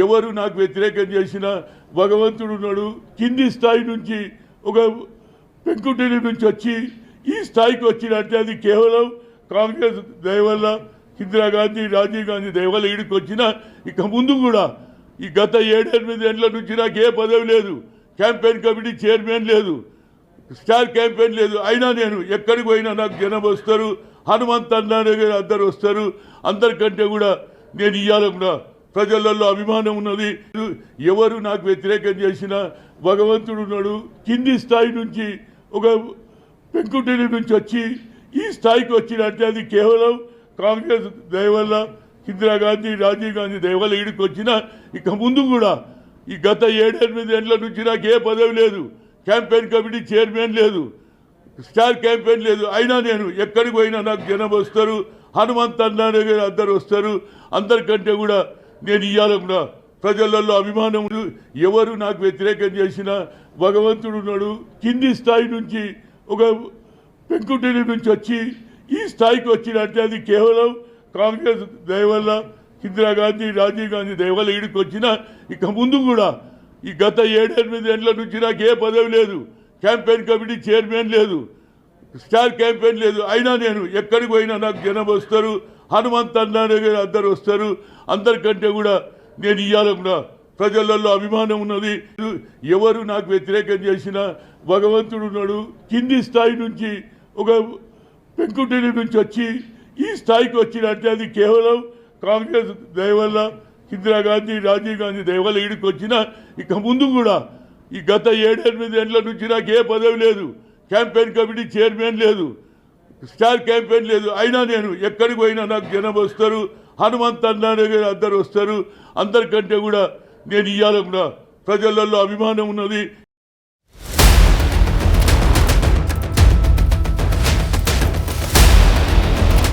ఎవరు నాకు వ్యతిరేకం చేసినా భగవంతుడు ఉన్నాడు. కింది స్థాయి నుంచి ఒక పెంకుటిని నుంచి వచ్చి ఈ స్థాయికి వచ్చినంటే అది కేవలం కాంగ్రెస్ దయ వల్ల, ఇందిరాగాంధీ, రాజీవ్ గాంధీ దయ వల్ల ఈడికి వచ్చిన. ఇక ముందు కూడా ఈ గత 7-8 ఏళ్ల నుంచి నాకు ఏ పదవి లేదు, క్యాంపెయిన్ కమిటీ చైర్మన్ లేదు, స్టార్ క్యాంపెయిన్ లేదు. అయినా నేను ఎక్కడికి పోయినా నాకు జనం వస్తారు, హనుమంత్ అన్న దగ్గర అందరు వస్తారు. అందరికంటే కూడా నేను ఇయ్యాలన్నా ప్రజలలో అభిమానం ఉన్నది. ఎవరు నాకు వ్యతిరేకం చేసినా భగవంతుడు ఉన్నాడు. కింది స్థాయి నుంచి ఒక పెంకుటిని నుంచి వచ్చి ఈ స్థాయికి వచ్చినంటే అది కేవలం కాంగ్రెస్ దయ వల్ల, ఇందిరాగాంధీ, రాజీవ్ గాంధీ దయ వల్ల ఈడికి వచ్చిన. ఇక ముందు కూడా ఈ గత 7-8 ఏళ్ల నుంచి నాకు ఏ పదవి లేదు, క్యాంపెయిన్ కమిటీ చైర్మన్ లేదు, స్టార్ క్యాంపెయిన్ లేదు. అయినా నేను ఎక్కడికి పోయినా నాకు జనం వస్తారు, హనుమంత్ అన్న దగ్గర అందరు వస్తారు. అందరికంటే కూడా నేను ఇయ్యాలన్నా ప్రజలలో అభిమానం. ఎవరు నాకు వ్యతిరేకం చేసినా భగవంతుడు ఉన్నాడు. కింది స్థాయి నుంచి ఒక పెంకుటిని నుంచి వచ్చి ఈ స్థాయికి వచ్చినంటే అది కేవలం కాంగ్రెస్ దయ వల్ల, ఇందిరాగాంధీ, రాజీవ్ గాంధీ దయ వల్ల ఈడికి వచ్చిన. ఇక ముందు కూడా ఈ గత 7-8 ఏళ్ల నుంచి నాకు ఏ పదవి లేదు, క్యాంపెయిన్ కమిటీ చైర్మన్ లేదు, స్టార్ క్యాంపెయిన్ లేదు. అయినా నేను ఎక్కడికి పోయినా నాకు జనం వస్తారు, హనుమంత్ అన్న దగ్గర అందరు వస్తారు. అందరికంటే కూడా నేను ఇయ్యాలన్నా ప్రజలలో అభిమానం ఉన్నది. ఎవరు నాకు వ్యతిరేకం చేసినా భగవంతుడు ఉన్నాడు. కింది స్థాయి నుంచి ఒక పెంకుటిని నుంచి వచ్చి ఈ స్థాయికి వచ్చినంటే అది కేవలం కాంగ్రెస్ దయ వల్ల, ఇందిరాగాంధీ, రాజీవ్ గాంధీ దయ వల్ల ఈడికి వచ్చిన. ఇక ముందు కూడా ఈ గత 7-8 ఏళ్ల నుంచి నాకు ఏ పదవి లేదు, క్యాంపెయిన్ కమిటీ చైర్మన్ లేదు, స్టార్ క్యాంపెయిన్ లేదు. అయినా నేను ఎక్కడికి పోయినా నాకు జనం వస్తారు, హనుమంత్ అన్న దగ్గర అందరు వస్తారు. అందరికంటే కూడా నేను ఇయ్యాలన్నా ప్రజలలో అభిమానం ఉన్నది.